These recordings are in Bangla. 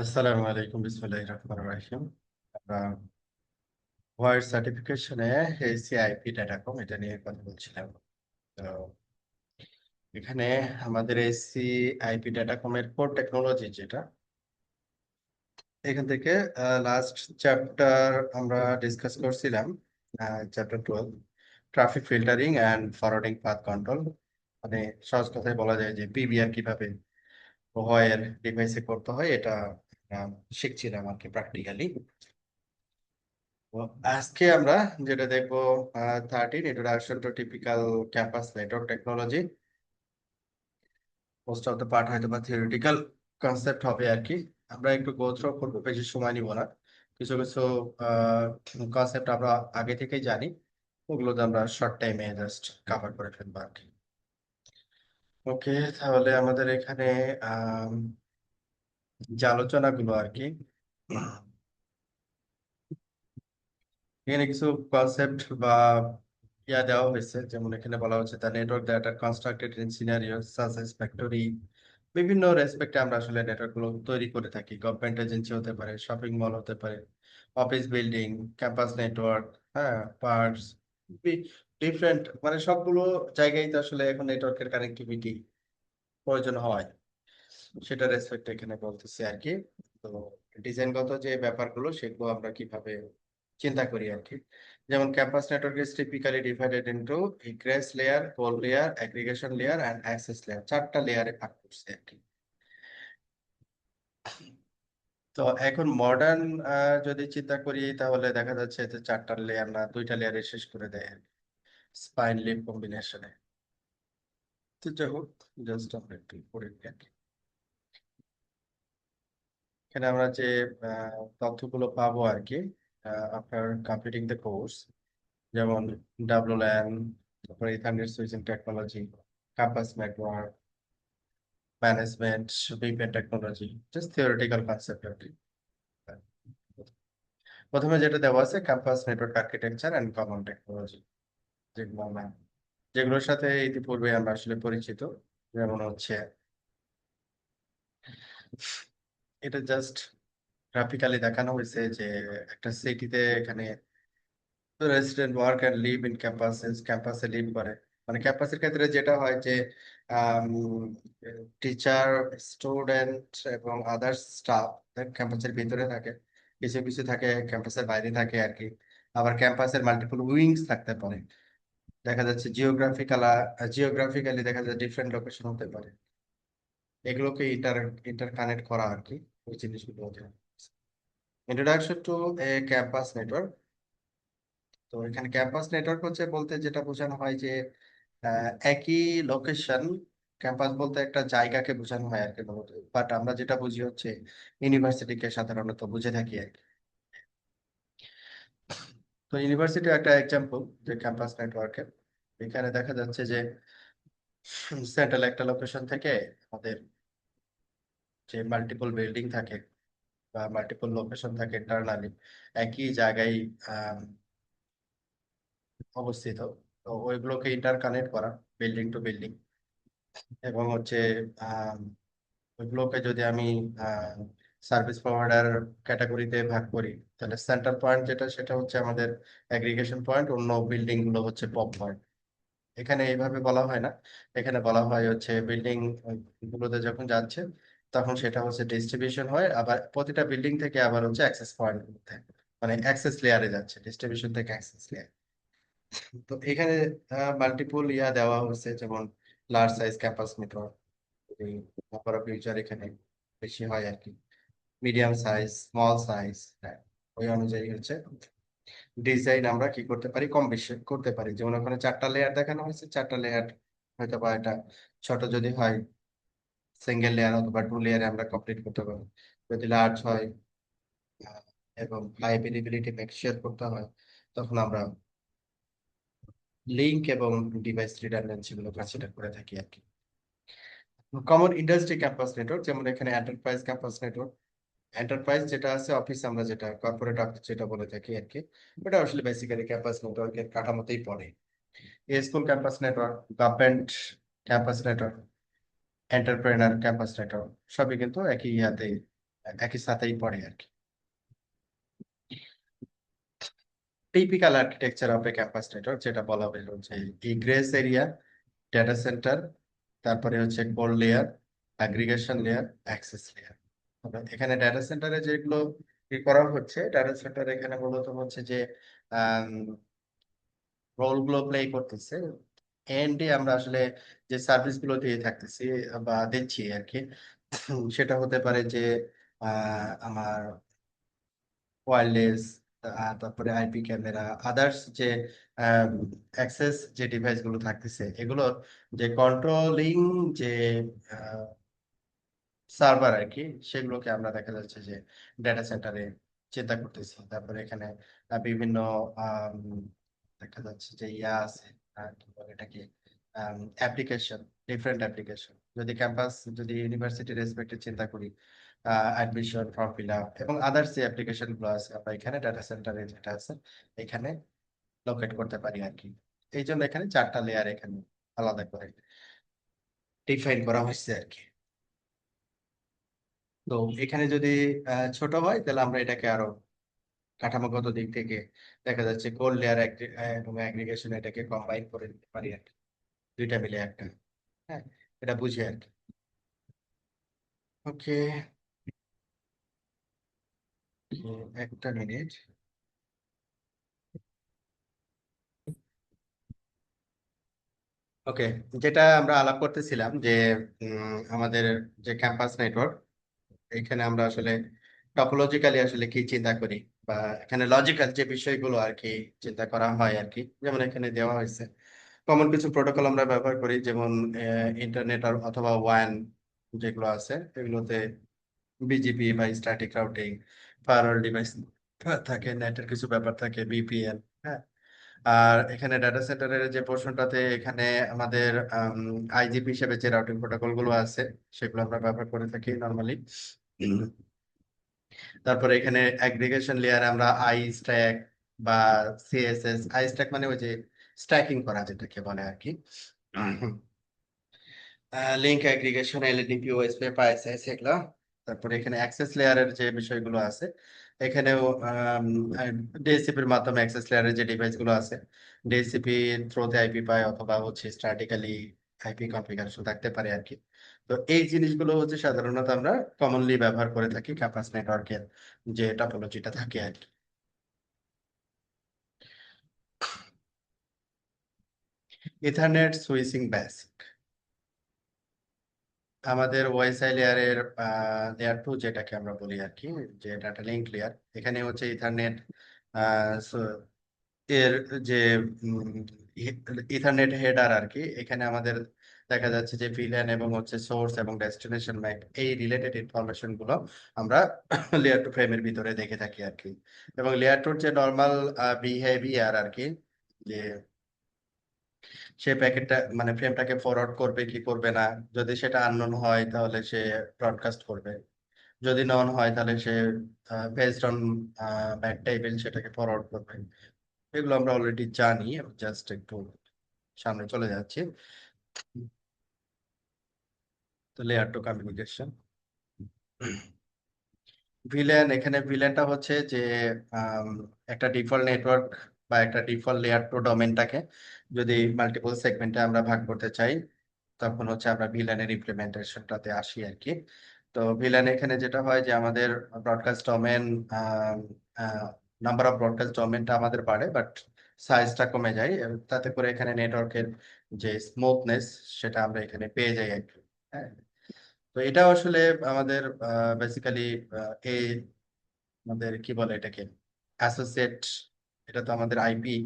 আসসালামু আলাইকুম, বিসমিল্লাহির রহমানির রহিম। আমরা ভয়েস সার্টিফিকেশনে এসিআইপি ডাটাকম এটা নিয়ে কথা বলছিলাম। তো এখানে আমাদের এসিআইপি ডাটাকমের কোর টেকনোলজি যেটা, এখান থেকে লাস্ট চ্যাপ্টার আমরা ডিসকাস করছিলাম, chapter 12, traffic filtering and forwarding path control. মানে সহজ কথায় বলা যায় যে পিবিআর কিভাবে ভয়ের ডিভাইসে করতে হয় এটা শিখছিলাম আর কি প্র্যাকটিক্যালি। তো আজকে আমরা যেটা দেখবো, 13 introduction to typical campus network technology. Most of the part হয়তো বা থিওরিটিক্যাল কনসেপ্ট হবে আর কি। আমরা একটু গো থ্রু করবো, বেশি সময় নিব না। কিছু কিছু কনসেপ্ট আমরা আগে থেকেই জানি, ওগুলোতে আমরা শর্ট টাইমে জাস্ট কভার করে ফেলবো আর কি। ওকে, তাহলে আমাদের এখানে আম, যে আলোচনাগুলো আর কি, এখানে কিছু কনসেপ্ট বা দেওয়া হয়েছে। যেমন এখানে বলা হচ্ছে the network that are constructed in scenario such as factory. বিভিন্ন রেসপেক্টে আমরা আসলে নেটওয়ার্ক গুলো তৈরি করে থাকি। গভর্নমেন্ট এজেন্সি হতে পারে, শপিং মল হতে পারে, অফিস বিল্ডিং, ক্যাম্পাস নেটওয়ার্ক, হ্যাঁ, পার্কস, ডিফারেন্ট, মানে সবগুলো জায়গায় তো আসলে এখন নেটওয়ার্কের কানেক্টিভিটি প্রয়োজন হয়। সেটা রেসপেক্ট এখানে বলতেছি আর কি। তো ডিজাইনগত যে ব্যাপারগুলো সেগুলো আমরা কিভাবে চিন্তা করি আর কি। যেমন campus network is typically divided into egress layer, core layer, aggregation layer and access layer, চারটা লেয়ারে ভাগ করছে আর কি। তো এখন মডার্ন যদি চিন্তা করি তাহলে দেখা যাচ্ছে যে চারটা লেয়ার না, দুইটা লেয়ারে শেষ করে দেয় স্পাইন লিভ কম্বিনেশনে। তো যাই হোক, জাস্ট আমরা একটু পড়ে নিই আর কি। এখানে আমরা যে তথ্যগুলো পাবো আর কি, আপনার কমপ্লিটিং দ্য কোর্স, যেমন ডাব্লুল্যান, তারপরে ethernet switching technology, campus network management, VPN technology, just theoretical concept আর কি। প্রথমে যেটা দেওয়া আছে campus network architecture and common technology, যেগুলো আমরা যেগুলোর সাথে ইতিপূর্বে আমরা আসলে পরিচিত। যেমন হচ্ছে এটা জাস্ট গ্রাফিক্যালি দেখানো হয়েছে যে একটা সিটিতে এখানে resident work and live in campuses, ক্যাম্পাসে লিভ করে। মানে ক্যাম্পাসের ক্ষেত্রে যেটা হয় যে টিচার, স্টুডেন্ট এবং আদার স্টাফ ক্যাম্পাসের ভিতরে থাকে, কিছু কিছু থাকে ক্যাম্পাসের বাইরে থাকে আর কি। আবার ক্যাম্পাসের মাল্টিপল উইংস থাকতে পারে। দেখা যাচ্ছে জিওগ্রাফিক্যালি দেখা যাচ্ছে ডিফারেন্ট লোকেশন হতে পারে। এগুলোকে ইন্টার কানেক্ট করা আর কি, ওই জিনিসগুলো। Introduction to A campus network. তো এখানে ক্যাম্পাস নেটওয়ার্ক হচ্ছে বলতে যেটা বোঝানো হয় যে একই লোকেশন, ক্যাম্পাস বলতে একটা জায়গাকে বোঝানো হয় আর কি মূলত। বাট আমরা যেটা বুঝি হচ্ছে ইউনিভার্সিটিকে সাধারণত বুঝে থাকি আর কি। তো ইউনিভার্সিটি একটা এক্সাম্পল যে ক্যাম্পাস নেটওয়ার্কের। এখানে দেখা যাচ্ছে যে সেন্ট্রাল একটা লোকেশন থেকে আমাদের যে মাল্টিপল বিল্ডিং থাকে বা মাল্টিপল লোকেশন থাকে ইন্টারনালি একই জায়গায় অবস্থিত। তো ওইগুলোকে ইন্টার কানেক্ট করা বিল্ডিং টু বিল্ডিং, এবং হচ্ছে আহ, ওইগুলোকে যদি আমি সার্ভিস প্রোভাইডার ক্যাটাগরিতে ভাগ করি, তাহলে সেন্টার পয়েন্ট যেটা সেটা হচ্ছে আমাদের অ্যাগ্রিগেশন পয়েন্ট, অন্য বিল্ডিং গুলো হচ্ছে পপ পয়েন্ট। এখানে এইভাবে বলা হয় না, এখানে বলা হয় হচ্ছে বিল্ডিং গুলোতে যখন যাচ্ছে তখন সেটা হচ্ছে ডিস্ট্রিবিউশন হয়, আবার প্রতিটা বিল্ডিং থেকে আবার হচ্ছে অ্যাক্সেস পয়েন্ট, মানে অ্যাক্সেস লেয়ারে যাচ্ছে, ডিস্ট্রিবিউশন থেকে অ্যাক্সেস লেয়ার। তো এখানে মাল্টিপল দেওয়া হচ্ছে, যেমন large size campus network, number of user এখানে বেশি হয় আর কি। মিডিয়াম সাইজ, স্মল সাইজ, হ্যাঁ, ওই অনুযায়ী হচ্ছে ডিজাইন আমরা কি করতে পারি, কম বেশি করতে পারি। যেমন ওখানে চারটা লেয়ার দেখানো হয়েছে, চারটা লেয়ার হয়তো বা এটা ছোট যদি হয় সিঙ্গেল লেয়ার অথবা টু লেয়ারে আমরা কমপ্লিট করতে পারি। যদি লার্জ হয় আহ, এবং হাই এভেলেবিলিটি মেক শিওর করতে হয়, তখন আমরা লিংক এবং ডিভাইস রিডান্ডেন্সি গুলো কনসিডার করে থাকি আর কি। কমন ইন্ডাস্ট্রি ক্যাম্পাস নেটওয়ার্ক, যেমন এখানে এন্টারপ্রাইজ ক্যাম্পাস নেটওয়ার্ক। এন্টারপ্রাইজ যেটা আছে অফিস, আমরা যেটা কর্পোরেট অফিস যেটা বলে থাকি আর কি, ওটা আসলে বেসিক্যালি ক্যাম্পাস নেটওয়ার্কের কাঠামোতেই পড়ে। School campus network, government campus network, entrepreneur campus network, সবই কিন্তু একই ইয়াতে একই সাথেই পড়ে আর কি। Typical architecture of A campus network যেটা বলা হলো হচ্ছে ইগ্রেস এরিয়া, ডেটা সেন্টার, তারপরে হচ্ছে core layer, aggregation layer, access layer. এখানে ডেটা সেন্টারে যেগুলো করা হচ্ছে, ডেটা সেন্টার এখানে মূলত হচ্ছে যে রোল গুলো প্লে করতেছে। এন্ডে আমরা আসলে যে সার্ভিস গুলো দিয়ে থাকতেছি বা দিচ্ছি আর কি, সেটা হতে পারে যে আমার ওয়্যারলেস, তারপরে আইপি ক্যামেরা, আদার্স যে অ্যাক্সেস যে ডিভাইস গুলো থাকতেছে, এগুলো যে কন্ট্রোলিং যে সার্ভার আর কি, সেগুলোকে আমরা দেখা যাচ্ছে যে ডেটা সেন্টারে চিন্তা করতেছি। তারপরে এখানে বিভিন্ন আম, দেখা যাচ্ছে যে ইয়া আছে, কি বলে এটাকে, অ্যাপ্লিকেশন, ডিফারেন্ট অ্যাপ্লিকেশন। যদি ক্যাম্পাস, যদি ইউনিভার্সিটি রেসপেক্টে চিন্তা করি, অ্যাডমিশন ফর্ম ফিল আপ এবং আদার্স যে অ্যাপ্লিকেশন গুলো আছে, আমরা এখানে ডাটা সেন্টারে যেটা আছে এখানে লোকেট করতে পারি আর কি। এই জন্য এখানে 4টা লেয়ার এখানে আলাদা করে ডিফাইন করা হয়েছে আর কি। তো এখানে যদি ছোট হয় তাহলে আমরা এটাকে আরো কাঠামোগত দিক থেকে দেখা যাচ্ছে কোর লেয়ার এবং অ্যাগ্রিগেশন এটাকে কম্বাইন করে দিতে পারি আর কি, দুইটা মিলে একটা। হ্যাঁ, এটা বুঝি আর কি। ওকে, একটা মিনিট। ওকে, যেটা আমরা আলাপ করতেছিলাম যে আমাদের যে ক্যাম্পাস নেটওয়ার্ক, এখানে আমরা আসলে টপোলজিক্যালি আসলে কি চিন্তা করি, বা এখানে লজিক্যাল যে বিষয়গুলো আর কি চিন্তা করা হয় আর কি। যেমন এখানে দেওয়া হয়েছে কমন কিছু প্রোটোকল আমরা ব্যবহার করি, যেমন ইন্টারনেট অথবা ওয়ান যেগুলো আছে এগুলোতে বিজিপি বা স্ট্যাটিক রাউটিং, ফায়ারওয়াল ডিভাইস থাকে, নেটের কিছু ব্যাপার থাকে, বিপিএন। হ্যাঁ, আর এখানে ডাটা সেন্টারের যে পোর্শনটাতে এখানে আমাদের আইজিপি হিসেবে যে রাউটিং প্রোটোকল গুলো আছে সেগুলো আমরা ব্যবহার করে থাকি নর্মালি। তারপরে এখানে অ্যাগ্রিগেশন লেয়ারে আমরা আই স্ট্যাক বা সিএসএস, আই স্ট্যাক মানে ওই যে স্ট্যাকিং করা যেটাকে বলে আর কি, লিঙ্ক অ্যাগ্রিগেশন, এলএডিপি, ওএসপি, পাইএসএস এগুলো। তারপরে এখানে অ্যাক্সেস লেয়ারের যে বিষয়গুলো আছে, এখানেও ডিএসসিপির মাধ্যমে অ্যাক্সেস লেয়ারের যে ডিভাইস গুলো আছে, ডিএসসিপি থ্রোতে আইপি পায় অথবা হচ্ছে স্ট্যাটিক্যালি আইপি কনফিগারেশন থাকতে পারে আর কি। তো এই জিনিসগুলো হচ্ছে সাধারণত আমরা কমনলি ব্যবহার করে থাকি ক্যাম্পাস নেটওয়ার্কের যে টপোলজিটা থাকে আর কি। ইথারনেট সুইচিং বেসিক, আমাদের ওয়াইফাই লেয়ারের লেয়ার 2 যেটাকে আমরা বলি আর কি, যে ডাটা লিঙ্ক লেয়ার, এখানে হচ্ছে ইথারনেট এর যে ইথারনেট হেডার আর কি। এখানে আমাদের দেখা যাচ্ছে যে ভিল্যান এবং হচ্ছে সোর্স এবং ডেস্টিনেশন ম্যাক, এই রিলেটেড ইনফরমেশন গুলো আমরা লেয়ার 2 ফ্রেমের ভিতরে দেখে থাকি আর কি। এবং লেয়ার 2 যে নর্মাল বিহেভিয়ার আর কি, যে সে প্যাকেটটা মানে ফ্রেমটাকে ফরওয়ার্ড করবে কি করবে না, যদি সেটা আননোন হয় তাহলে সে ব্রডকাস্ট করবে, যদি নন হয় তাহলে সে বেসড অন ব্যাক টেবিল সেটাকে ফরওয়ার্ড করবে। এগুলো আমরা অলরেডি জানি, জাস্ট একটু সামনে চলে যাচ্ছি। তো লেয়ার টু কমিউনিকেশন, ভিলেন, এখানে ভিলেনটা হচ্ছে যে আম, একটা ডিফল্ট নেটওয়ার্ক বা একটা ডিফল্ট লেয়ার টু ডোমেনটাকে যদি মাল্টিপল সেগমেন্টে আমরা ভাগ করতে চাই, তখন হচ্ছে আমরা ভিলেনের ইমপ্লিমেন্টেশনটাতে আসি আর কি। তো ভিলেন এখানে যেটা হয় যে আমাদের broadcast domain, number of broadcast ডোমেনটা আমাদের বাড়ে, বাট সাইজটা কমে যায়। তাতে করে এখানে নেটওয়ার্কের যে স্মুথনেস সেটা আমরা এখানে পেয়ে যাই আর কি। হ্যাঁ, তো এটা আসলে আমাদের বেসিক্যালি এই আমাদের কি বলে এটাকে অ্যাসোসিয়েট, এটা তো আমাদের আইপি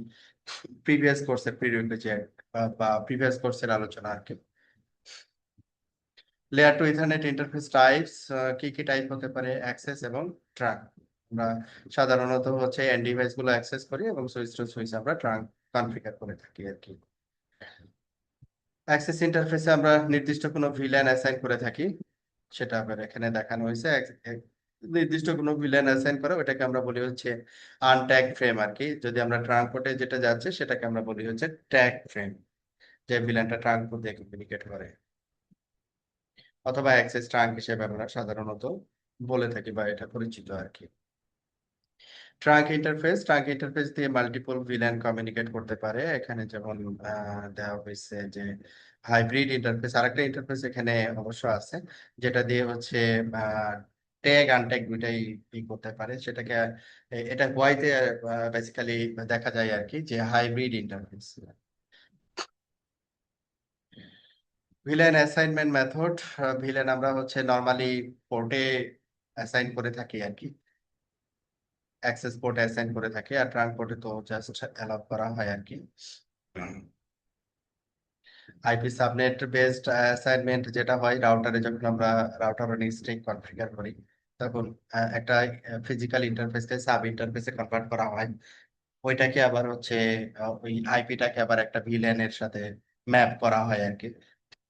প্রিভিয়াস কোর্সের প্রিরিকুইজিট বা প্রিভিয়াস কোর্সের আলোচনা আর কি। Layer two ethernet interface types, কি কি টাইপ হতে পারে, অ্যাক্সেস এবং ট্রাঙ্ক। আমরা সাধারণত হচ্ছে এন্ড ডিভাইস গুলো অ্যাক্সেস করি এবং সুইচ টু সুইচ আমরা ট্রাঙ্ক কনফিগার করে থাকি আর কি। অ্যাক্সেস ইন্টারফেসে আমরা নির্দিষ্ট কোনো ভিল্যান অ্যাসাইন করে থাকি, সেটা আবার এখানে দেখানো হয়েছে। নির্দিষ্ট কোনো ভিলেন অ্যাসাইন করে ওটাকে আমরা বলি হচ্ছে আনট্যাগ ফ্রেম আর কি। যদি আমরা ট্রাঙ্ক কোডে যেটা যাচ্ছে সেটাকে আমরা বলি হচ্ছে ট্যাগ ফ্রেম, যে ভিলেনটা ট্রাঙ্ক কোড দিয়ে কমিউনিকেট করে, অথবা অ্যাক্সেস ট্রাঙ্ক হিসেবে আমরা সাধারণত বলে থাকি বা এটা পরিচিত আর কি। ট্রাঙ্ক ইন্টারফেস দিয়ে মাল্টিপল ভিলেন কমিউনিকেট করতে পারে। এখানে যেমন দেওয়া হয়েছে যে হাইব্রিড ইন্টারফেস, আরেকটা ইন্টারফেস এখানে অবশ্য আছে, যেটা দিয়ে হচ্ছে ট্যাগ আনট্যাগ দুইটাই করতে পারে। সেটাকে এটা হোয়াইতে বেসিক্যালি দেখা যায় আর কি, যে hybrid interface. Villain assignment method, villain আমরা হচ্ছে নর্মালি পোর্টে অ্যাসাইন করে থাকি আর কি, অ্যাক্সেস পোর্টে অ্যাসাইন করে থাকি, আর ট্রাঙ্ক পোর্টে তো জাস্ট অ্যালাউ করা হয় আর কি। আইপি সাবনেট বেসড অ্যাসাইনমেন্ট যেটা হয় রাউটারে, যখন আমরা রাউটার স্ট্রিং কনফিগার করি, তখন একটা ফিজিক্যাল ইন্টারফেসকে সাব ইন্টারফেসে কনভার্ট করা হয়। ওইটাকে আবার হচ্ছে ওই আইপিটাকে আবার একটা ভিলেন এর সাথে ম্যাপ করা হয় আর কি,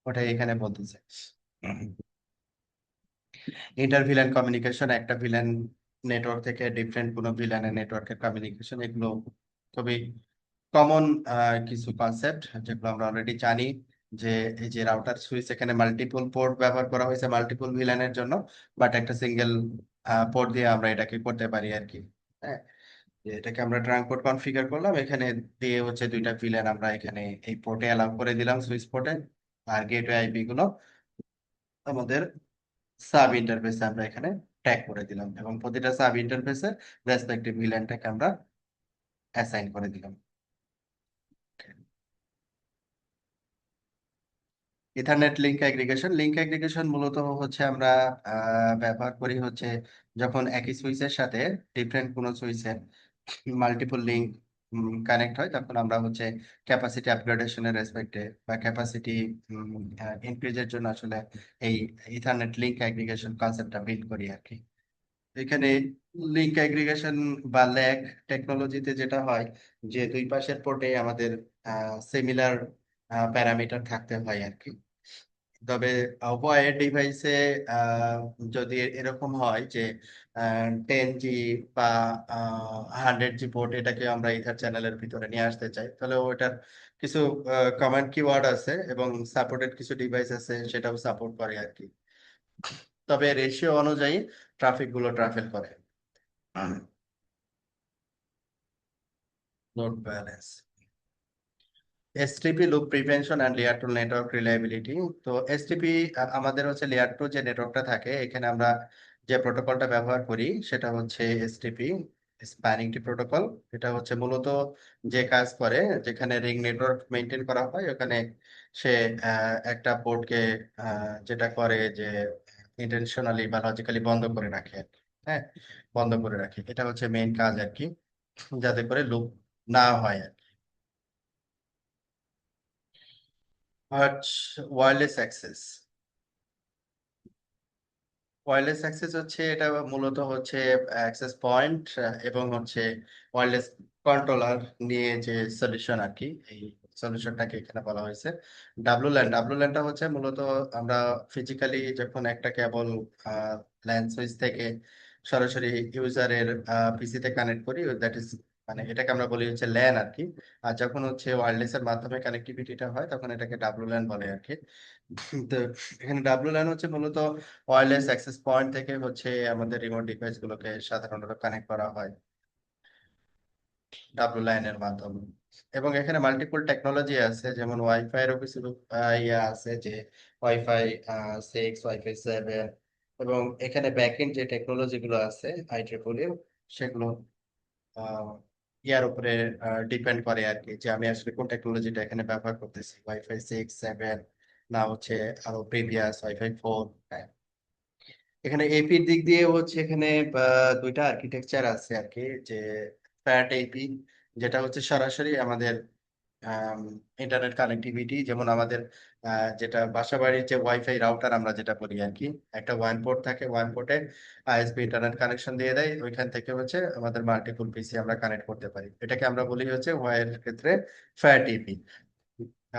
ওটাই এখানে বলতেছে। ইন্টার ভিলেন কমিউনিকেশন, একটা ভিলেন নেটওয়ার্ক থেকে ডিফারেন্ট কোনো ভিলেনের নেটওয়ার্কের কমিউনিকেশন, এগুলো খুবই কমন কিছু কনসেপ্ট যেগুলো আমরা অলরেডি জানি। যে এই যে রাউটার সুইচ, এখানে মাল্টিপল পোর্ট ব্যবহার করা হয়েছে মাল্টিপল ভিলেনের জন্য, বাট একটা সিঙ্গেল পোর্ট দিয়ে আমরা এটাকে করতে পারি আর কি। হ্যাঁ, যে এটাকে আমরা ট্রাঙ্ক পোর্ট কনফিগার করলাম, এখানে দিয়ে হচ্ছে দুইটা ভিলেন আমরা এখানে এই পোর্টে অ্যালাউ করে দিলাম, সুইচ পোর্টে। আর গেটওয়ে আইপি গুলো আমাদের সাব ইন্টারফেসে আমরা এখানে ট্যাগ করে দিলাম, এবং প্রতিটা সাব ইন্টারফেসে রেসপেক্টিভ ভিলেনটাকে আমরা অ্যাসাইন করে দিলাম। ইথারনেট লিঙ্ক অ্যাগ্রিগেশন মূলত হচ্ছে আমরা ব্যবহার করি হচ্ছে যখন একই সুইচের সাথে ডিফারেন্ট কোনো সুইচের মাল্টিপল লিঙ্ক কানেক্ট হয়, তখন আমরা হচ্ছে ক্যাপাসিটি আপগ্রেডেশনের রেসপেক্টে বা ক্যাপাসিটি ইনক্রিজের জন্য আসলে এই ইথারনেট লিঙ্ক অ্যাগ্রিগেশন কনসেপ্টটা বিল্ড করি আর কি। এখানে লিঙ্ক অ্যাগ্রিগেশন বা ল্যাগ টেকনোলজিতে যেটা হয়, যে দুই পাশের পোর্টে আমাদের সিমিলার প্যারামিটার থাকতে হয় আর কি। তবে ওয়্যার ডিভাইসে যদি এরকম হয় যে 10G বা 100G পোর্ট, এটাকে আমরা ইথার চ্যানেলের ভিতরে নিয়ে আসতে চাই, তাহলে ওটার কিছু কমান্ড কিওয়ার্ড আছে এবং সাপোর্টেড কিছু ডিভাইস আছে, সেটাও সাপোর্ট করে আর কি। তবে রেশিও অনুযায়ী ট্রাফিক গুলো ট্রাভেল করে। Load balance, STP loop prevention and layer two network reliability. তো এসটিপি আমাদের হচ্ছে লেয়ার টু যে নেটওয়ার্কটা থাকে, এখানে আমরা যে প্রোটোকলটা ব্যবহার করি সেটা হচ্ছে এসটিপি স্প্যানিং ট্রি প্রোটোকল। এটা হচ্ছে মূলত যে কাজ করে, যেখানে রিং নেটওয়ার্ক মেনটেন করা হয়, ওখানে সে একটা পোর্টকে যেটা করে যে ইন্টেনশনালি বা লজিক্যালি বন্ধ করে রাখে আর কি। হ্যাঁ, বন্ধ করে রাখে, এটা হচ্ছে মেইন কাজ আর কি, যাতে করে লুপ না হয় আর কি। ওয়্যারলেস অ্যাক্সেস, ওয়্যারলেস অ্যাক্সেস হচ্ছে এটা মূলত হচ্ছে অ্যাক্সেস পয়েন্ট এবং হচ্ছে ওয়্যারলেস কন্ট্রোলার নিয়ে যে সলিউশন আর কি, এই সলিউশনটাকে এখানে বলা হয়েছে ডাব্লু ল্যানটা হচ্ছে মূলত আমরা ফিজিক্যালি যখন একটা কেবল ল্যান সুইচ থেকে সরাসরি ইউজারের পিসিতে কানেক্ট করি, দ্যাট ইজ মানে এটাকে আমরা বলি হচ্ছে ল্যান আর কি। আর যখন হচ্ছে ওয়্যারলেস এর মাধ্যমে কানেক্টিভিটিটা হয়, তখন এটাকে ডাব্লু ল্যান বলে আর কি। তো এখানে ডাব্লু ল্যান হচ্ছে মূলত ওয়্যারলেস অ্যাক্সেস পয়েন্ট থেকে হচ্ছে আমাদের রিমোট ডিভাইস গুলোকে সাধারণত কানেক্ট করা হয় ডাব্লু লাইনের মাধ্যমে। এবং এখানে মাল্টিপল টেকনোলজি আছে, যেমন ওয়াইফাই এরও কিছু ইয়ে আছে, যে ওয়াইফাই 6, ওয়াইফাই 7, এবং এখানে ব্যাকএন্ড যে টেকনোলজি গুলো আছে IEEE, সেগুলো আহ, ইয়ার উপরে ডিপেন্ড করে আর কি, যে আমি আসলে কোন টেকনোলজিটা এখানে ব্যবহার করতেছি, ওয়াইফাই 6, 7 না হচ্ছে আরো প্রিভিয়াস ওয়াইফাই 4। এখানে এপির দিক দিয়ে হচ্ছে এখানে দুইটা আর্কিটেকচার আছে আর কি, যে ফ্যাট এপি, যেটা হচ্ছে সরাসরি আমাদের ইন্টারনেট কানেক্টিভিটি, যেমন আমাদের যেটা বাসাবাড়ির যে ওয়াইফাই রাউটার আমরা যেটা বলি আর কি, একটা ওয়ান পোর্ট থাকে, ওয়ান পোর্টে আইএসপি ইন্টারনেট কানেকশন দিয়ে দেয়, ওইখান থেকে হচ্ছে আমাদের মাল্টিপল পিসি আমরা কানেক্ট করতে পারি, এটাকে আমরা বলি হচ্ছে ওয়্যারের ক্ষেত্রে ফ্যাট এপি।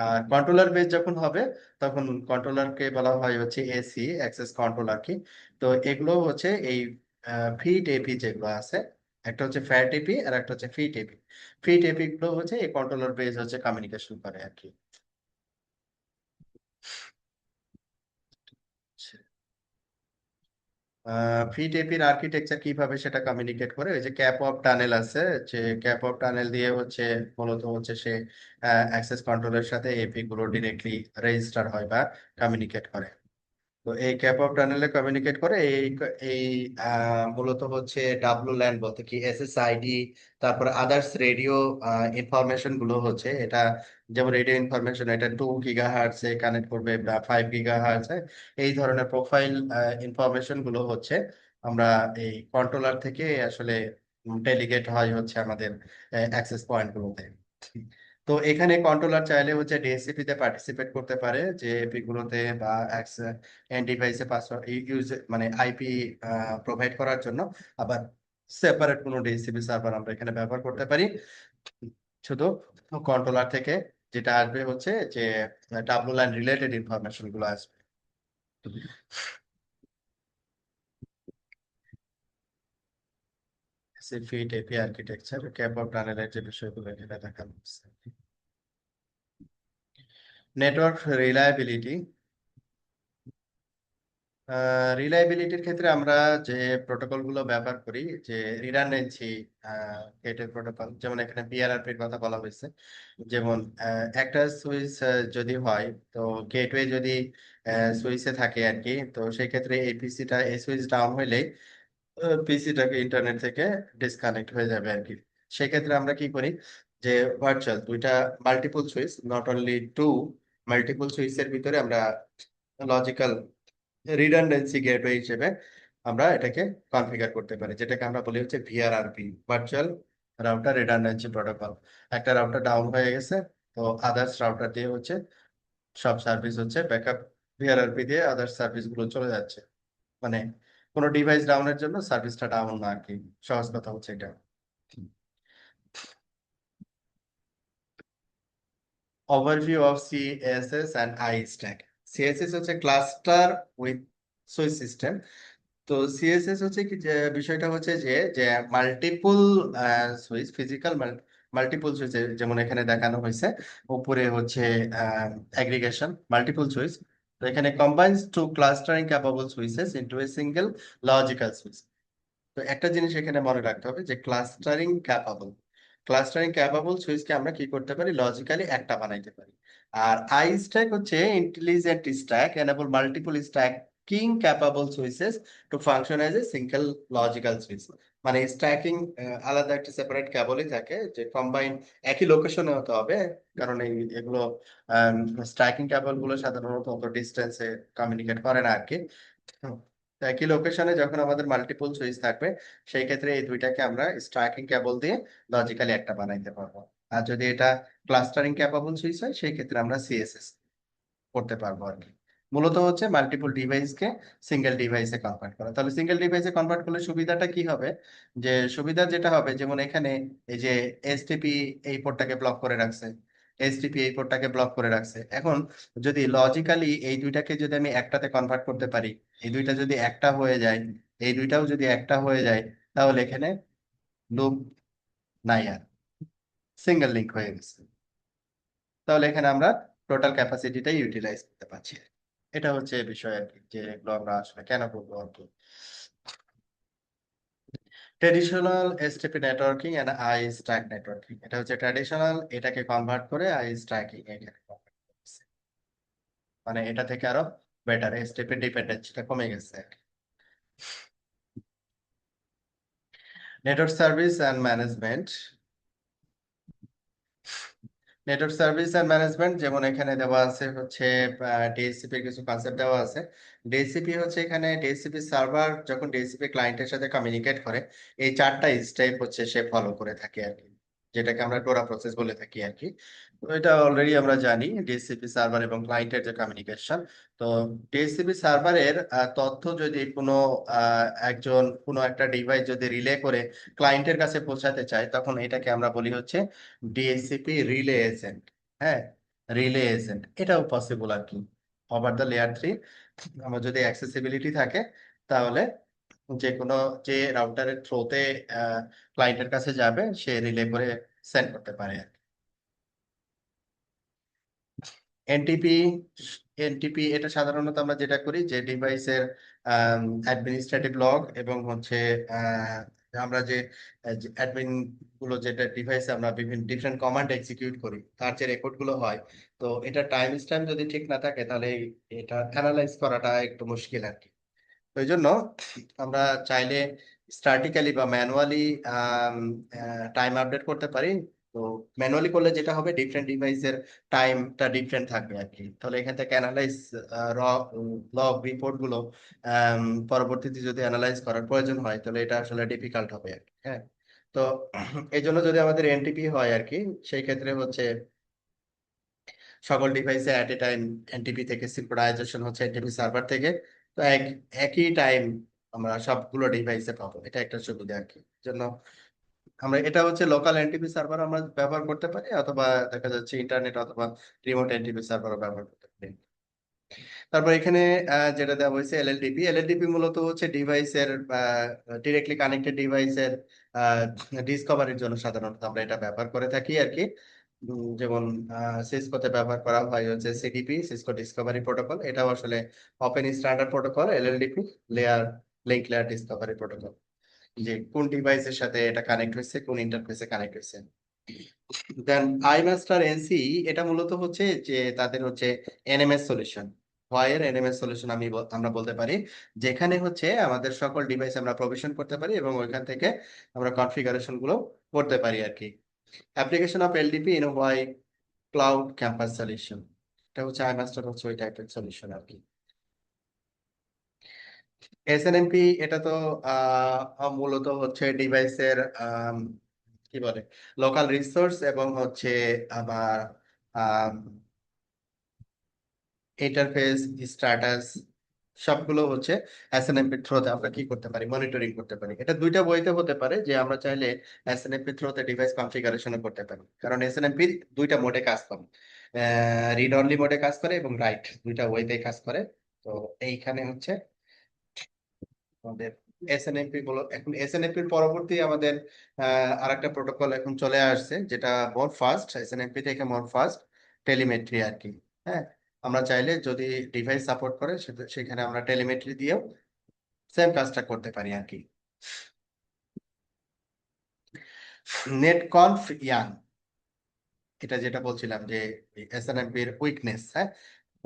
আর কন্ট্রোলার বেস যখন হবে, তখন কন্ট্রোলারকে বলা হয় হচ্ছে এসি অ্যাক্সেস কন্ট্রোলার কি। তো এগুলো হচ্ছে এই ফিট এপি যেগুলো আছে, একটা হচ্ছে ফ্যাট এপি আর একটা হচ্ছে ফিট এপি। ফিট এপি গুলো হচ্ছে এই কন্ট্রোলার বেস হচ্ছে কমিউনিকেশন করে আর কি। ভিটিপির আর্কিটেকচার কিভাবে সেটা কমিউনিকেট করে, ওই যে ক্যাপ অফ টানেল আছে, যে ক্যাপ অফ টানেল দিয়ে হচ্ছে মূলত হচ্ছে সে অ্যাক্সেস কন্ট্রোলের সাথে এপি গুলো ডিরেক্টলি রেজিস্টার হয় বা কমিউনিকেট করে। তো এই ক্যাপ অফ টানেলে কমিউনিকেট করে এই মূলত হচ্ছে ডাব্লু ল্যান বলতে কি এসএসআইডি, তারপর আদার্স রেডিও ইনফরমেশন গুলো হচ্ছে এটা, যেমন রেডিও ইনফরমেশন এটা 2 GHz এ কানেক্ট করবে বা 5 GHz এ, এই ধরনের প্রোফাইল ইনফরমেশন গুলো হচ্ছে আমরা এই কন্ট্রোলার থেকে আসলে ডেলিগেট হয় হচ্ছে আমাদের অ্যাক্সেস পয়েন্ট গুলোতে। তো এখানে কন্ট্রোলার চাইলে হচ্ছে ডিএসসিপি তে পার্টিসিপেট করতে পারে যে এপি গুলোতে, বা এন্ড ডিভাইসে পাসওয়ার্ড ইউজ মানে আইপি প্রোভাইড করার জন্য। আবার সেপারেট কোনো ডিএসসিপি সার্ভার আমরা এখানে ব্যবহার করতে পারি। শুধু কন্ট্রোলার থেকে যেটা আসবে হচ্ছে যে ডাব্লু লাইন রিলেটেড ইনফরমেশন গুলো আসবে। ফিট এপি আর্কিটেকচার ক্যাপ অফ টানেলের যে বিষয়গুলো এখানে দেখানো হচ্ছে। নেটওয়ার্ক রিলায়েবিলিটি, রিলায়েবিলিটির ক্ষেত্রে আমরা যে প্রোটোকল গুলো ব্যবহার করি, যে রিডান্ডেন্সি গেটের প্রোটোকল, যেমন এখানে বিআরআরপির কথা বলা হয়েছে। যেমন একটা সুইচ যদি হয়, তো গেটওয়ে যদি সুইচে থাকে আর কি, তো সেই ক্ষেত্রে এই পিসিটা এই সুইচ ডাউন হইলেই পিসিটাকে ইন্টারনেট থেকে ডিসকানেক্ট হয়ে যাবে আর কি। সেক্ষেত্রে আমরা কি করি, যে ভার্চুয়াল দুইটা multiple switch, not only two, multiple সুইচের ভিতরে আমরা লজিক্যাল রিডান্ডেন্সি গেটওয়ে হিসেবে আমরা এটাকে কনফিগার করতে পারি, যেটাকে আমরা বলি হচ্ছে VRRP, virtual router redundancy protocol. একটা রাউটার ডাউন হয়ে গেছে, তো আদার্স রাউটার দিয়ে হচ্ছে সব সার্ভিস হচ্ছে ব্যাকআপ ভিআরআরপি দিয়ে আদার্স সার্ভিস গুলো চলে যাচ্ছে। মানে কোনো ডিভাইস ডাউনের জন্য সার্ভিসটা ডাউন না আর কি, সহজ কথা হচ্ছে এটা। Overview of CSS and I stack. CSS হচ্ছে ক্লাস্টার উইথ সুইচ সিস্টেম। তো সিএসএস হচ্ছে কি, যে বিষয়টা হচ্ছে যে যে multiple switch, physical multiple switch, যেমন এখানে দেখানো হয়েছে উপরে হচ্ছে অ্যাগ্রিগেশন মাল্টিপল সুইচ। তো এখানে combines to clustering capable switches into a single logical switch. তো একটা জিনিস এখানে মনে রাখতে হবে যে ক্লাস্টারিং ক্যাপাবল সুইচকে আমরা কি করতে পারি, লজিক্যালি একটা বানাইতে পারি। আর আই স্ট্যাক হচ্ছে intelligent stack enable multiple stacking capable switches to function as a single logical switch. মানে স্ট্যাকিং আলাদা একটা সেপারেট ক্যাবলই থাকে, যে কম্বাইন একই লোকেশনে হতে হবে, কারণ এগুলো স্ট্যাকিং ক্যাবল গুলো সাধারণত অত ডিস্টেন্সে কমিউনিকেট করে না আর কি। হুম। তো একই লোকেশনে যখন আমাদের মাল্টিপল সুইচ থাকবে, সেই ক্ষেত্রে এই দুইটাকে আমরা স্ট্রাইকিং কেবল দিয়ে লজিক্যালি একটা বানাইতে পারবো। আর যদি এটা ক্লাস্টারিং ক্যাপাবল সুইচ হয়, সেই ক্ষেত্রে আমরা সিএসএস করতে পারবো আর কি। মূলত হচ্ছে মাল্টিপল ডিভাইসকে সিঙ্গেল ডিভাইসে কনভার্ট করা। তাহলে সিঙ্গেল ডিভাইসে কনভার্ট করলে সুবিধাটা কি হবে, যে সুবিধা যেটা হবে, যেমন এখানে এই যে এসটিপি এই পোর্টটাকে ব্লক করে রাখছে, এসটিপি এই পোর্টটাকে ব্লক করে রাখছে। এখন যদি লজিক্যালি এই দুইটাকে যদি আমি একটাতে কনভার্ট করতে পারি, এই দুইটা যদি একটা হয়ে যায়, এই দুইটাও যদি একটা হয়ে যায়, তাহলে এখানে লুপ নাই আর, সিঙ্গেল লিংক হয়ে গেছে। তাহলে এখানে আমরা টোটাল ক্যাপাসিটিটা ইউটিলাইজ করতে পারছি। এটা হচ্ছে বিষয় আর কি, যে এগুলো আমরা আসলে কেন করবো আর কি। Traditional STP networking and I stack networking, এটা হচ্ছে ট্রেডিশনাল, এটাকে কনভার্ট করে আই স্ট্যাকিং এখানে convert করতেছে। মানে এটা থেকে আরো বেটার, এসটিপি ডিপেন্ডেন্সিটা কমে গেছে। Network service and management, network service and management, যেমন এখানে দেওয়া আছে হচ্ছে ডিএসসিপি এর কিছু কনসেপ্ট দেওয়া আছে। ডিএসসিপি হচ্ছে এখানে ডিএসসিপি সার্ভার যখন ডিএসসিপি ক্লায়েন্টের সাথে কমিউনিকেট করে, এই চারটা স্টেপ হচ্ছে সে ফলো করে থাকে আর কি, যেটাকে আমরা টোরা প্রসেস বলে থাকি আর কি। তো এটা অলরেডি আমরা জানি ডিএসসিপি সার্ভার এবং ক্লায়েন্টের যে কমিউনিকেশন। তো ডিএসসিপি সার্ভারের তথ্য যদি কোনো একজন কোনো একটা ডিভাইস যদি রিলে করে ক্লায়েন্টের কাছে পৌঁছাতে চায়, তখন এটাকে আমরা বলি হচ্ছে ডিএসসিপি রিলে এজেন্ট। হ্যাঁ, রিলে এজেন্ট এটাও পসিবল আর কি। ওভার দ্য লেয়ার 3 আমার যদি অ্যাক্সেসিবিলিটি থাকে, তাহলে যে কোনো, যে রাউটারের থ্রোতে ক্লায়েন্টের কাছে যাবে, সে রিলে করে সেন্ড করতে পারে আর কি। এনটিপি, এনটিপি এটা সাধারণত আমরা যেটা করি, যে ডিভাইসের অ্যাডমিনিস্ট্রেটিভ লগ এবং হচ্ছে আহ, আমরা যে অ্যাডমিন গুলো যেটা ডিভাইসে আমরা বিভিন্ন ডিফারেন্ট কমান্ড এক্সিকিউট করি তার যে রেকর্ড গুলো হয়, তো এটা টাইম স্ট্যাম্প যদি ঠিক না থাকে তাহলে এটা অ্যানালাইজ করাটা একটু মুশকিল আর কি। তো এই জন্য আমরা চাইলে স্ট্যাটিক্যালি বা ম্যানুয়ালি টাইম আপডেট করতে পারি। তো ম্যানুয়ালি করলে যেটা হবে ডিফারেন্ট ডিভাইসের টাইমটা ডিফারেন্ট থাকবে আর কি। তাহলে এখান থেকে অ্যানালাইজ লগ রিপোর্ট গুলো পরবর্তীতে যদি অ্যানালাইজ করার প্রয়োজন হয় তাহলে এটা আসলে ডিফিকাল্ট হবে আর কি। হ্যাঁ, তো এই জন্য যদি আমাদের এনটিপি হয় আর কি, সেই ক্ষেত্রে হচ্ছে সকল ডিভাইসে অ্যাট এ টাইম এনটিপি থেকে সিনক্রোনাইজেশন হচ্ছে এনটিপি সার্ভার থেকে। তো একই টাইম আমরা সবগুলো ডিভাইসে পাবো, এটা একটা সুবিধা আর কি। জন্য আমরা এটা হচ্ছে লোকাল এনটিপি সার্ভার আমরা ব্যবহার করতে পারি, অথবা দেখা যাচ্ছে ইন্টারনেট অথবা রিমোট এনটিপি সার্ভারও ব্যবহার করতে পারি। তারপর এখানে যেটা দেওয়া হয়েছে এলএলডিপি। এলএলডিপি মূলত হচ্ছে ডিভাইসের ডিরেক্টলি কানেক্টেড ডিভাইসের ডিসকভারির জন্য সাধারণত আমরা এটা ব্যবহার করে থাকি আর কি। যেমন সিসকোতে ব্যবহার করা হয় হচ্ছে সিডিপি, সিসকো ডিসকভারি প্রোটোকল। এটাও আসলে open standard protocol. LLDP layer link layer discovery protocol, যে কোন ডিভাইসের সাথে এটা কানেক্ট হয়েছে, কোন ইন্টারফেসে কানেক্ট হয়েছে। দেন আইমাস্টার এনসি, এটা মূলত হচ্ছে যে তাদের হচ্ছে এনএমএস সলিউশন। ভয়ের এনএমএস সলিউশন আমরা বলতে পারি, যেখানে হচ্ছে আমাদের সকল ডিভাইস আমরা প্রভিশন করতে পারি এবং ওইখান থেকে আমরা কনফিগারেশন গুলো করতে পারি আর কি। Application of LDP in Y cloud campus solution, এটা হচ্ছে আইমাস্টার হচ্ছে ওই টাইপের সলিউশন আর কি। এসএনএমপি এটা তো মূলত হচ্ছে ডিভাইসের কি বলে লোকাল রিসোর্স এবং হচ্ছে আবার ইন্টারফেস স্ট্যাটাস সবগুলো হচ্ছে এসএনএমপি থ্রোতে আমরা কি করতে পারি, মনিটরিং করতে পারি। এটা দুইটা বইতে হতে পারে, যে আমরা চাইলে এসএনএমপি থ্রোতে ডিভাইস কনফিগারেশন করতে পারি, কারণ এসএনএমপি দুইটা মোডে কাজ করে। রিড অনলি মোডে কাজ করে এবং রাইট দুইটা ওয়েতে কাজ করে। তো এইখানে হচ্ছে আমাদের এসএনএমপি গুলো, এখন এসএনএমপি এর পরবর্তী আমাদের আরেকটা প্রোটোকল এখন চলে আসছে যেটা মোর ফাস্ট, এসএনএমপি থেকে মোর ফাস্ট টেলিমেট্রি আর কি। হ্যাঁ, আমরা চাইলে যদি ডিভাইস সাপোর্ট করে সেখানে আমরা টেলিমেট্রি দিয়েও সেম কাজটা করতে পারি আর কি। নেটকনফ ইয়াং, এটা যেটা বলছিলাম যে এসএনএমপি এর উইকনেস, হ্যাঁ,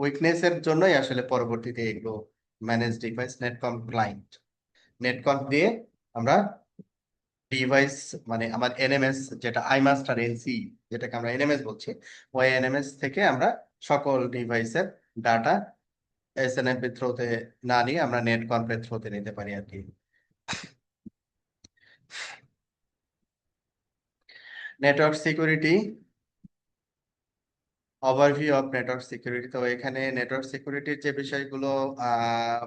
উইকনেস এর জন্যই আসলে পরবর্তীতে এগুলো ম্যানেজ ডিভাইস নেটকনফ ক্লায়েন্ট, নেটকনফ দিয়ে আমরা ডিভাইস মানে আমার এনএমএস যেটা আইমাস্টার এনসি, যেটাকে আমরা এনএমএস বলছি, ওই এনএমএস থেকে আমরা সকল ডিভাইসের ডাটা এসএনএমপি থ্রোতে না নিয়ে আমরা নেট কনফের থ্রোতে নিতে পারি আর কি। Network security, overview of network security. তো এখানে নেটওয়ার্ক সিকিউরিটির যে বিষয়গুলো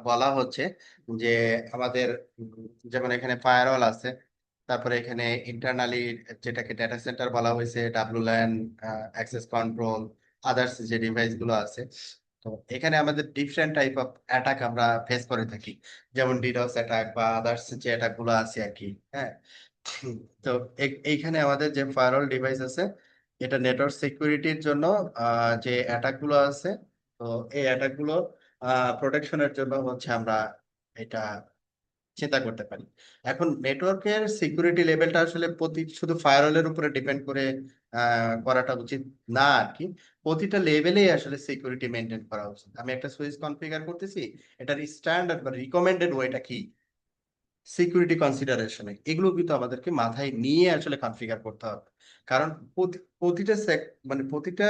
বলা হচ্ছে যে আমাদের যেমন এখানে ফায়ারওয়াল আছে, তারপরে এখানে ইন্টারনালি যেটাকে ডেটা সেন্টার বলা হয়েছে, ডাব্লুল্যান, অ্যাক্সেস কন্ট্রোল, আদার্স যে ডিভাইস গুলো আছে। তো এখানে আমাদের ডিফারেন্ট টাইপ অফ অ্যাটাক আমরা ফেস করে থাকি, যেমন ডিডোস অ্যাটাক বা আদার্স যে অ্যাটাক গুলো আছে আর কি। হ্যাঁ, তো এইখানে আমাদের যে ফায়ারওয়াল ডিভাইস আছে, এটা নেটওয়ার্ক সিকিউরিটির জন্য যে অ্যাটাক গুলো আছে, তো এই অ্যাটাক গুলো প্রোটেকশনের জন্য হচ্ছে আমরা এটা চিন্তা করতে পারি। এখন নেটওয়ার্কের সিকিউরিটি লেভেলটা আসলে শুধু ফায়ারওয়ালের উপরে ডিপেন্ড করে করাটা উচিত না আর কি। প্রতিটা লেভেলেই আসলে সিকিউরিটি মেনটেন করা উচিত। আমি একটা সুইচ কনফিগার করতেছি, এটার স্ট্যান্ডার্ড বা রিকমেন্ডেড ওয়েটা কি, সিকিউরিটি কনসিডারেশনে এগুলো কিন্তু আমাদেরকে মাথায় নিয়ে আসলে কনফিগার করতে হবে। কারণ প্রতিটা মানে প্রতিটা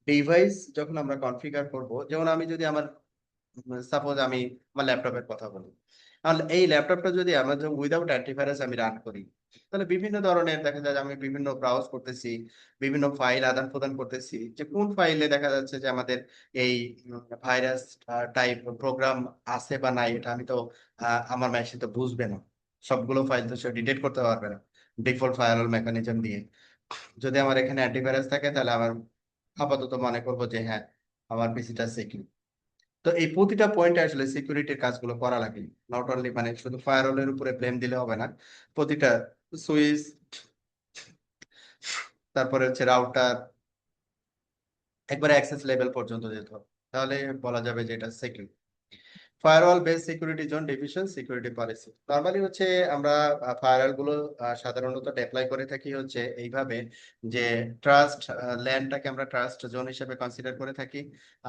ডিভাইস যখন আমরা কনফিগার করব, যেমন আমি যদি আমার সাপোজ আমি আমার ল্যাপটপের কথা বলি, আর এই ল্যাপটপটা যদি আমার উইদাউট অ্যান্টিভাইরাস আমি রান করি, তাহলে বিভিন্ন ধরনের দেখা যায় যে আমি বিভিন্ন ব্রাউজ করতেছি, বিভিন্ন ফাইল আদান প্রদান করতেছি, যে কোন ফাইলে দেখা যাচ্ছে যে আমাদের এই ভাইরাস টাইপ প্রোগ্রাম আছে বা নাই, এটা আমি তো আমার মেশিন তো বুঝবে না। সবগুলো ফাইল তো সে ডিটেক্ট করতে পারবে না ডিফল্ট ফায়ারওয়াল মেকানিজম দিয়ে। যদি আমার এখানে অ্যান্টিভাইরাস থাকে তাহলে আমার আপাতত মনে করবো যে হ্যাঁ, আমার পিসিটা সিকিউর। তো এই প্রতিটা পয়েন্টে আসলে সিকিউরিটির কাজগুলো করা লাগে। নট অনলি মানে শুধু ফায়ারওয়ালের উপরে ব্লেম দিলে হবে না, প্রতিটা সুইচ, তারপরে হচ্ছে রাউটার, একবারে অ্যাক্সেস লেভেল পর্যন্ত যেতে হবে, তাহলে বলা যাবে যে এটা secure. Firewall base security zone division security policy normally হচ্ছে আমরা ফায়ারওয়াল গুলো সাধারণত ডেপ্লয় করে থাকি হচ্ছে এইভাবে যে ট্রাস্ট ল্যান্ডটাকে আমরা ট্রাস্ট জোন হিসেবে কনসিডার করে থাকি,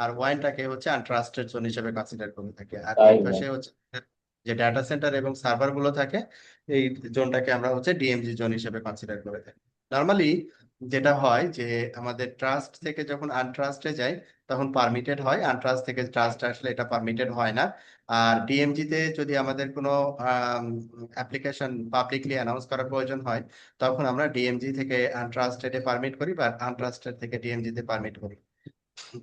আর ওয়াইনটাকে হচ্ছে আনট্রাস্টেড জোন হিসেবে কনসিডার করে থাকি, আর তাই এই না? পাশে হচ্ছে যে ডাটা সেন্টার এবং সার্ভার গুলো থাকে এই জোনটাকে আমরা হচ্ছে ডিএমজি জোন হিসেবে কনসিডার করে থাকি। নরমালি যেটা হয় যে আমাদের ট্রাস্ট থেকে যখন আনট্রাস্টে যায় তখন পারমিটেড হয়, আনট্রাস্ট থেকে ট্রাস্ট আসলে এটা পারমিটেড হয় না। আর ডিএমজি তে যদি আমাদের কোনো অ্যাপ্লিকেশন পাবলিকলি অ্যানাউন্স করার প্রয়োজন হয় তখন আমরা ডিএমজি থেকে আনট্রাস্টেড এ পারমিট করি বা আনট্রাস্টেড থেকে ডিএমজি তে পারমিট করি।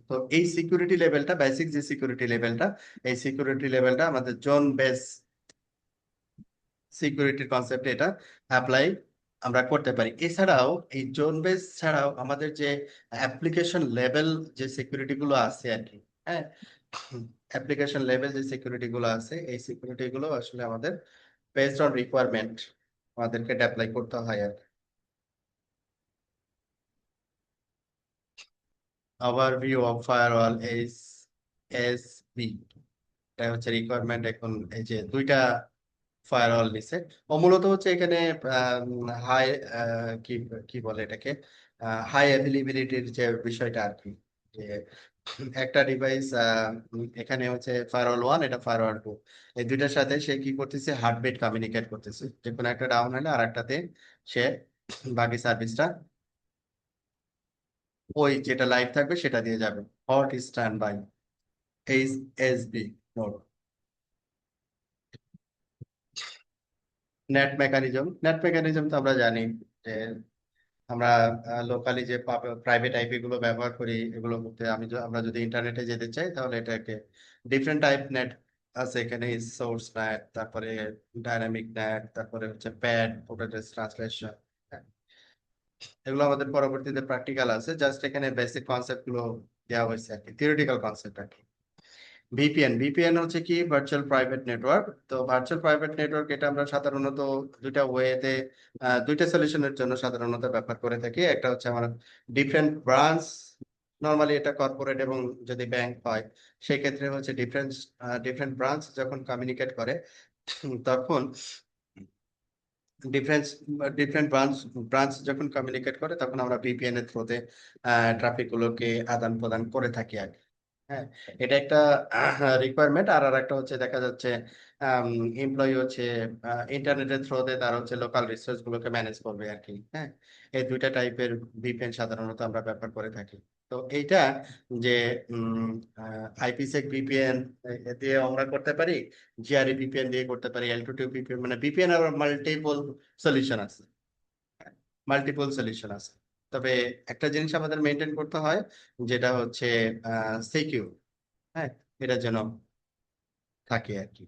তো এই সিকিউরিটি লেভেলটা, বেসিক যে সিকিউরিটি লেভেলটা, এই সিকিউরিটি লেভেলটা আমাদের জোন বেস সিকিউরিটির কনসেপ্টে এটা অ্যাপ্লাই আমরা করতে পারি। এছাড়াও এই জোন বেস ছাড়াও আমাদের যে অ্যাপ্লিকেশন লেভেল যে সিকিউরিটি গুলো আছে আর কি, হ্যাঁ, অ্যাপ্লিকেশন লেভেল যে সিকিউরিটি গুলো আছে এই সিকিউরিটি গুলো আসলে আমাদের বেসড অন রিকোয়ারমেন্ট আমাদেরকে অ্যাপ্লাই করতে হয় আর কি। Overview of firewall S S B, এটা হচ্ছে রিকোয়ারমেন্ট। এখন এই যে দুইটা ফায়ারওয়াল নিছে ও মূলত হচ্ছে এখানে হাই কি কি বলে এটাকে, হাই অ্যাভেলেবিলিটির যে বিষয়টা আর কি, যে একটা ডিভাইস এখানে হচ্ছে ফায়ারওয়াল ওয়ান, এটা ফায়ারওয়াল টু, এই দুইটার সাথে সে কি করতেছে হার্টবিট কমিউনিকেট করতেছে, যে কোনো একটা ডাউন হলে আর একটাতে সে বাকি সার্ভিসটা ওই যেটা লাইভ থাকবে সেটা দিয়ে যাবে। Hot standby H S B node. NAT mechanism তো আমরা জানি যে আমরা লোকালি যে প্রাইভেট আইপি গুলো ব্যবহার করি এগুলো করতে আমরা যদি ইন্টারনেটে যেতে চাই তাহলে এটাকে ডিফারেন্ট টাইপ নেট আছে এখানে, সোর্স নেট, তারপরে ডাইনামিক নেট, তারপরে হচ্ছে প্যাড পোর্টেড ট্রান্সলেশন, এগুলো আমাদের পরবর্তীতে প্র্যাকটিক্যাল আছে, জাস্ট এখানে বেসিক কনসেপ্ট গুলো দেওয়া হয়েছে আর কি, থিওরিটিক্যাল কনসেপ্ট আর কি। ভিপিএন হচ্ছে কি ভার্চুয়াল প্রাইভেট নেটওয়ার্ক। তো ভার্চুয়াল প্রাইভেট নেটওয়ার্ক এটা আমরা সাধারণত দুইটা ওয়েতে দুইটা সলিউশনের জন্য সাধারণত ব্যবহার করে থাকি। একটা হচ্ছে আমার ডিফারেন্ট ব্রাঞ্চ, নর্মালি এটা কর্পোরেট এবং যদি ব্যাংক হয় সেক্ষেত্রে হচ্ছে ডিফারেন্ট ডিফারেন্ট ব্রাঞ্চ যখন কমিউনিকেট করে তখন ডিফারেন্স ডিফারেন্ট ব্রাঞ্চ যখন কমিউনিকেট করে তখন আমরা ভিপিএন এর থ্রুতে ট্রাফিক গুলোকে আদান প্রদান করে থাকি আর কি। হ্যাঁ, এটা একটা রিকোয়ারমেন্ট। আর একটা হচ্ছে দেখা যাচ্ছে এমপ্লয়ি হচ্ছে ইন্টারনেটের থ্রুতে তার হচ্ছে লোকাল রিসোর্স গুলোকে ম্যানেজ করবে আর কি। হ্যাঁ, এই দুইটা টাইপের ভিপিএন সাধারণত আমরা ব্যবহার করে থাকি। তো এইটা যে আইপিসেক ভিপিএন দিয়ে আমরা করতে পারি, জিআরই ভিপিএন দিয়ে করতে পারি, এল2টু ভিপিএন, মানে ভিপিএন আবার মাল্টিপল সলিউশন আছে, মাল্টিপল সলিউশন আছে। তবে একটা জিনিস আমাদের মেনটেন করতে হয় যেটা হচ্ছে সিকিউর, হ্যাঁ, এটা যেন থাকে আর কি।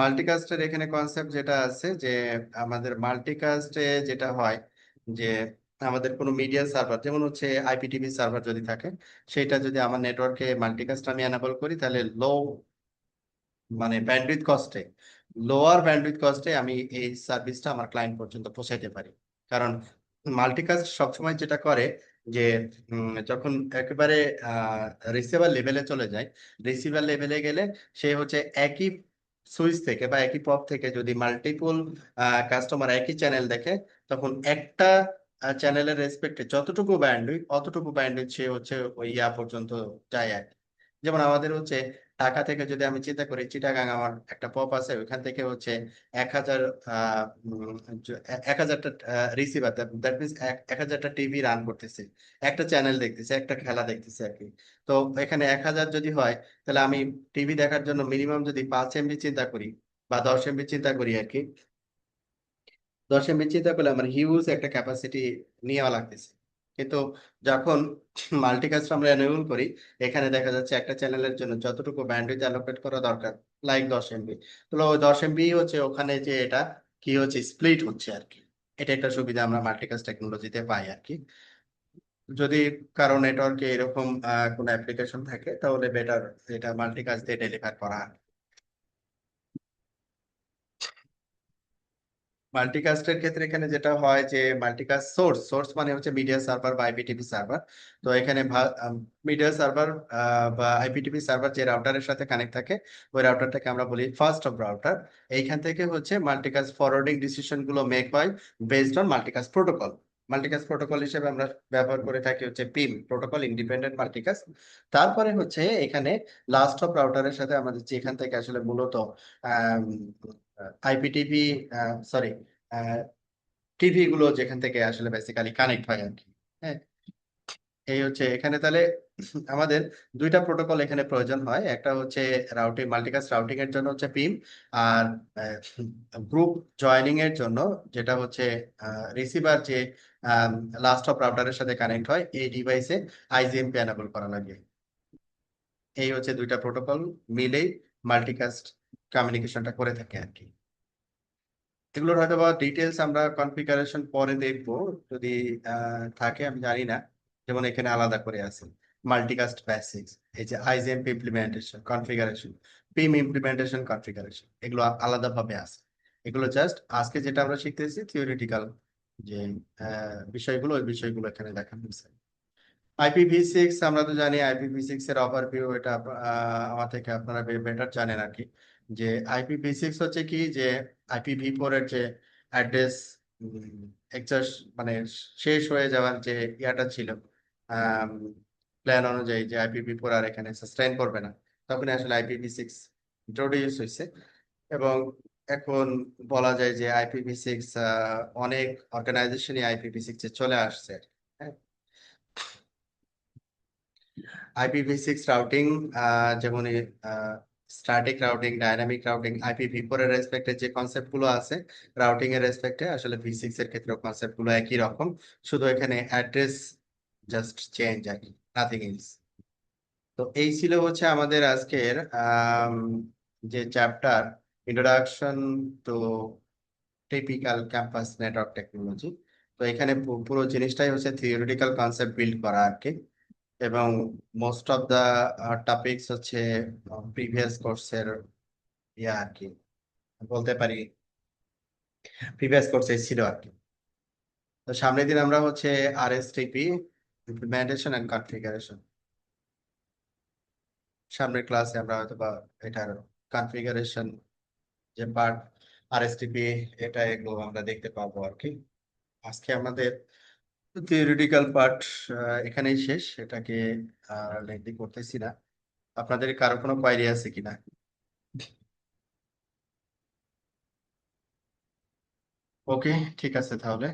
মাল্টিকাস্টের এখানে কনসেপ্ট যেটা আছে যে আমাদের মাল্টিকাস্টে যেটা হয় যে আমাদের কোনো মিডিয়া সার্ভার যেমন হচ্ছে আইপিটিভি সার্ভার যদি থাকে, সেটা যদি আমার নেটওয়ার্কে মাল্টিকাস্ট আমি এনাবল করি তাহলে মানে ব্যান্ডউইথ কস্টে লোয়ার ব্যান্ডউইথ কস্টে আমি এই সার্ভিসটা আমার ক্লায়েন্ট পর্যন্ত পৌঁছাইতে পারি। কারণ মাল্টিকাস্ট সবসময় যেটা করে যে যখন একেবারে রিসিভার লেভেলে চলে যায়, রিসিভার লেভেলে গেলে সে হচ্ছে একই সুইচ থেকে বা একই পপ থেকে যদি মাল্টিপল কাস্টমার একই চ্যানেল দেখে তখন একটা চ্যানেলের রেসপেক্টে যতটুকু ব্যান্ডউইথ অতটুকু ব্যান্ডউইথ সে হচ্ছে ওই পর্যন্ত যায় আর কি। যেমন আমাদের হচ্ছে ঢাকা থেকে যদি আমি চিন্তা করি চিটাগাং আমার একটা পপ আছে, ওইখান থেকে হচ্ছে 1,000 1,000টা রিসিভার, দ্যাট মিনস 1,000টা টিভি রান করতেছে, একটা চ্যানেল দেখতেছে, একটা খেলা দেখতেছে আর কি। তো এখানে 1,000 যদি হয় তাহলে আমি টিভি দেখার জন্য মিনিমাম যদি 5 এমবি চিন্তা করি বা 10 এমবি চিন্তা করি আর কি, 10 এমবি চিন্তা করলে আমার হিউজ একটা ক্যাপাসিটি নেওয়া লাগতেছে। কিন্তু যখন মাল্টিকাস্ট আমরা এনেবল করি এখানে দেখা যাচ্ছে একটা চ্যানেলের জন্য যতটুকু ব্যান্ডউইথ অ্যালোকেট করা দরকার লাইক 10 এমবি, তাহলে ওই 10 এমবি হচ্ছে ওখানে যে এটা কি হচ্ছে স্প্লিট হচ্ছে আর কি। এটা একটা সুবিধা আমরা মাল্টিকাস্ট টেকনোলজিতে পাই আর কি। যদি কারো নেটওয়ার্কে এরকম কোনো অ্যাপ্লিকেশন থাকে তাহলে বেটার এটা মাল্টিকাস্ট দিয়ে ডেলিভার করা। মাল্টিকাস্টের ক্ষেত্রে এখানে যেটা হয় যে মাল্টিকাস্ট সোর্স সোর্স মানে হচ্ছে মিডিয়া সার্ভার বা আইপিটিপি সার্ভার। তো এখানে মিডিয়া সার্ভার বা আইপিটিপি সার্ভার যে রাউটারের সাথে কানেক্ট থাকে ওই রাউটারটাকে আমরা বলি ফার্স্ট অফ রাউটার। এইখান থেকে হচ্ছে মাল্টিকাস্ট ফরওয়ার্ডিং ডিসিশন গুলো মেক হয় based on multicast protocol. Multicast protocol হিসেবে আমরা ব্যবহার করে থাকি হচ্ছে পিম প্রোটোকল, ইন্ডিপেন্ডেন্ট মাল্টিকাস্ট। তারপরে হচ্ছে এখানে লাস্ট অফ রাউটারের সাথে আমাদের যেখান থেকে আসলে মূলত আইপিটিভি, সরি, টিভি গুলো যেখান থেকে আসলে বেসিক্যালি কানেক্ট হয় আর কি। হ্যাঁ, এই হচ্ছে এখানে তাহলে আমাদের দুইটা প্রোটোকল এখানে প্রয়োজন হয়। একটা হচ্ছে রাউটিং, মাল্টিকাস্ট রাউটিং এর জন্য হচ্ছে পিম, আর গ্রুপ জয়েনিং এর জন্য যেটা হচ্ছে রিসিভার যে লাস্ট অফ রাউটারের সাথে কানেক্ট হয় এই ডিভাইসে আইজিএমপি এনাবল করা লাগে। এই হচ্ছে দুইটা প্রোটোকল মিলেই মাল্টিকাস্ট কমিউনিকেশনটা করে থাকে আর কি। এগুলোর হয়তো বা ডিটেলস আমরা কনফিগারেশন পরে দেখবো যদি থাকে, আমি জানি না। যেমন এখানে আলাদা করে আছে মাল্টিকাস্ট বেসিক্স, এই যে IGMP implementation configuration, Pym implementation configuration, এগুলো আলাদাভাবে আছে। এগুলো জাস্ট আজকে যেটা আমরা শিখতেছি থিওরিটিক্যাল যে বিষয়গুলো, ওই বিষয়গুলো এখানে দেখানো হয়েছে। আইপিভি6 আমরা তো জানি, আইপিভি6 এর ওভারভিউ এটা আমার থেকে আপনারা বেটার জানেন আর কি। যে আইপিভি6 হচ্ছে কি, যে আইপিভি4 এর যে অ্যাড্রেস এক্সাস্ট মানে শেষ হয়ে যাওয়ার যে ইয়াটা ছিল, প্ল্যান অনুযায়ী যে আইপিভি4 আর এখানে সাস্টেইন করবে না, তখন আসলে আইপিভি6 ইন্ট্রোডিউস হয়েছে। এবং এখন বলা যায় যে আইপিভি6 অনেক অর্গানাইজেশনই আইপিভি6 এ চলে আসছে। হ্যাঁ, আইপিভি6 রাউটিং যেমন স্ট্যাটিক রাউটিং, ডাইনামিক রাউটিং, আইপিভি4 এর রেসপেক্টে যে কনসেপ্ট গুলো আছে রাউটিং এর রেসপেক্টে আসলে ভি6 এর ক্ষেত্রে কনসেপ্ট গুলো একই রকম, শুধু এখানে অ্যাড্রেস জাস্ট চেঞ্জ আর কি, নাথিং এলস। তো এই ছিল হচ্ছে আমাদের আজকের যে chapter, introduction to typical campus network technology. তো এখানে পুরো জিনিসটাই হচ্ছে থিওরিটিক্যাল কনসেপ্ট বিল্ড করা আর কি। এবং মোস্ট অফ দা টপিকস হচ্ছে প্রিভিয়াস কোর্সের ইয়া আর কি, বলতে পারি প্রিভিয়াস কোর্সে ছিল আর কি। তো সামনের দিন আমরা হচ্ছে আরএসটিপি ইমপ্লিমেন্টেশন এন্ড কনফিগারেশন, সামনের ক্লাসে আমরা হয়তো বা এটার কনফিগারেশন যে পার্ট, আরএসটিপি, এটা এগুলো আমরা দেখতে পাবো আর কি। আজকে আমাদের থিওরিটিক্যাল পার্ট এখানেই শেষ, এটাকে আর লেন্দি করতেছি না। আপনাদের কারো কোনো কোয়েরি আছে কিনা? ওকে, ঠিক আছে তাহলে।